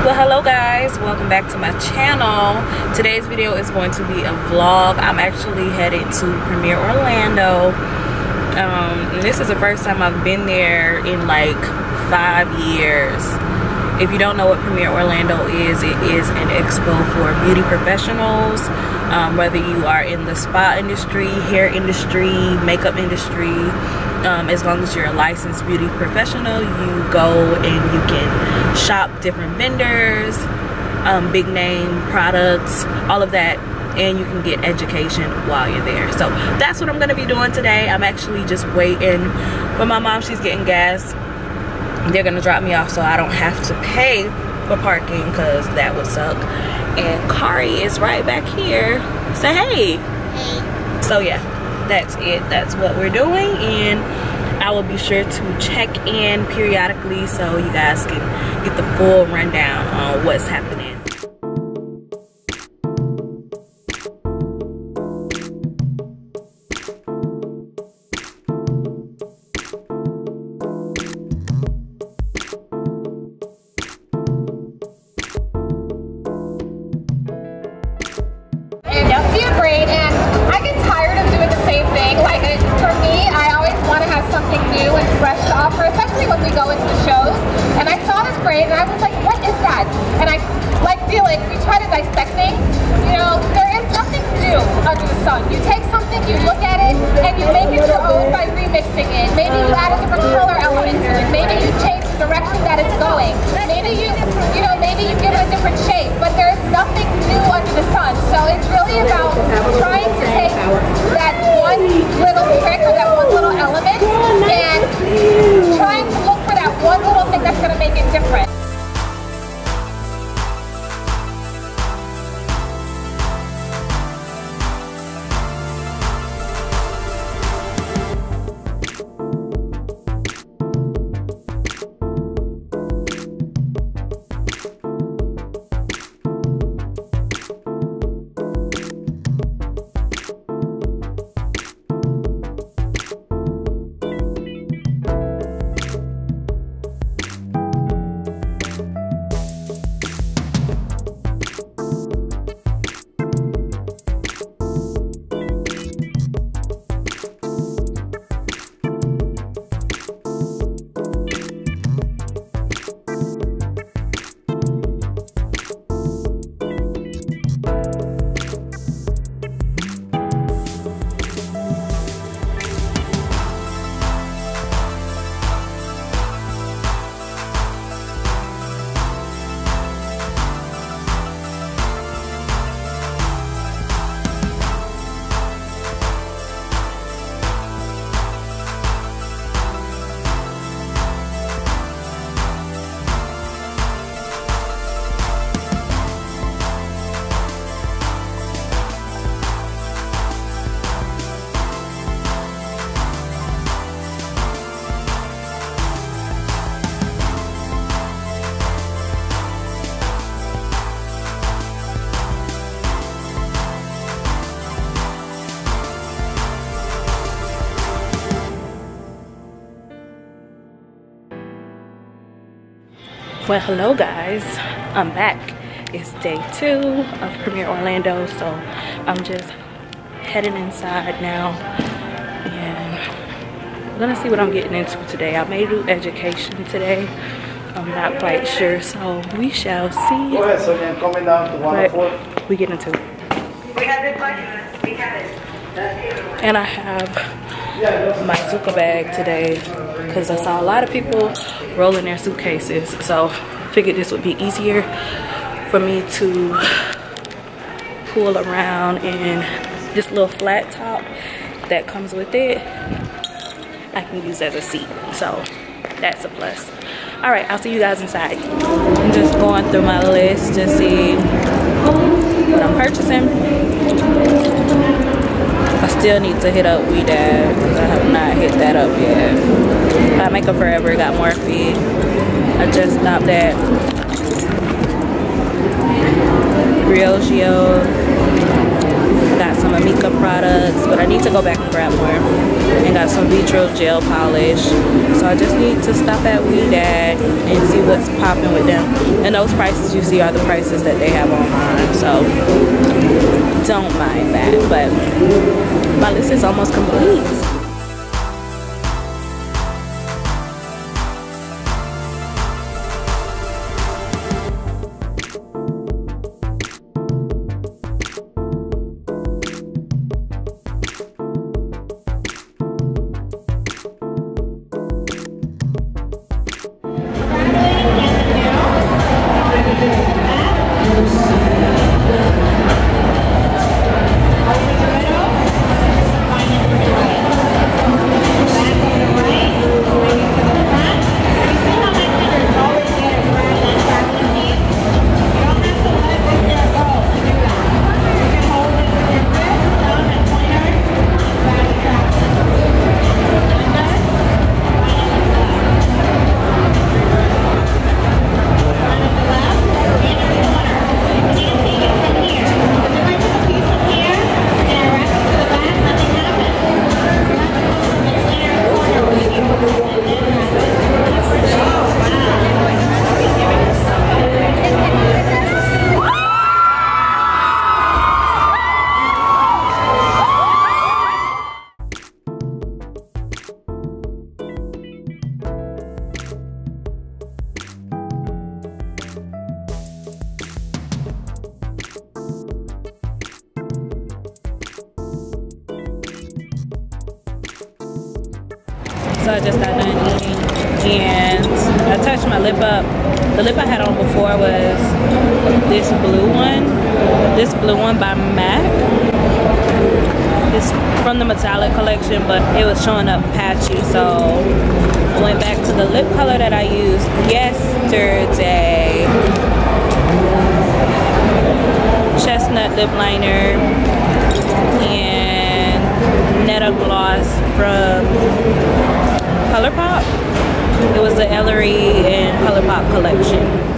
Well, hello guys, welcome back to my channel. Today's video is going to be a vlog. I'm actually headed to Premiere Orlando. This is the first time I've been there in like 5 years. If you don't know what Premiere Orlando is, it is an expo for beauty professionals. Whether you are in the spa industry, hair industry, makeup industry, as long as you're a licensed beauty professional, you go and you can shop different vendors, big name products, all of that, and you can get education while you're there. So that's what I'm gonna be doing today. I'm actually just waiting for my mom. She's getting gas. They're gonna drop me off so I don't have to pay for parking, because that would suck. And Kari is right back here. Say hey. Hey. So yeah, that's it. That's what we're doing, and I will be sure to check in periodically so you guys can get the full rundown on what's happening. Great, and I get tired of doing the same thing. Like, for me, I always want to have something new and fresh to offer, especially when we go into the shows. And I saw this braid, and I was like, what is that? And I, like Felix, we try to dissect things. You know, there is nothing new under the sun. You take something, you look at it, and you make it your own by remixing it. Maybe you add a different color element to it. Maybe you change the direction that it's going. Maybe maybe you give it a different shape. But there's nothing new under the sun. So it's really about trying to take that one little trick or that one little element and trying to look for that one little thing that's going to make it different. Well, hello guys, I'm back. It's day 2 of Premiere Orlando, so I'm just heading inside now, and I'm gonna see what I'm getting into today. I may do education today. I'm not quite sure, so we shall see. Go ahead, so then coming down to 104. We get into it. We have it, we have it. And I have my Zuka bag today because I saw a lot of people rolling their suitcases, so figured this would be easier for me to pull around, and this little flat top that comes with it I can use as a seat, so that's a plus. All right, I'll see you guys inside. I'm just going through my list to see what I'm purchasing. I still need to hit up We Dad because I have not hit that up yet. Makeup Forever got Morphe. I just stopped at Briogeo. Got some Amika products, but I need to go back and grab more. And got some Vitro gel polish. So I just need to stop at Weedad and see what's popping with them. And those prices you see are the prices that they have online. So don't mind that. But my list is almost complete. So I just got done eating and I touched my lip up. The lip I had on before was this blue one. This blue one by MAC. It's from the metallic collection, but it was showing up patchy. So I went back to the lip color that I used yesterday. Chestnut lip liner and Netta gloss from ColourPop. It was the Ellery and ColourPop collection.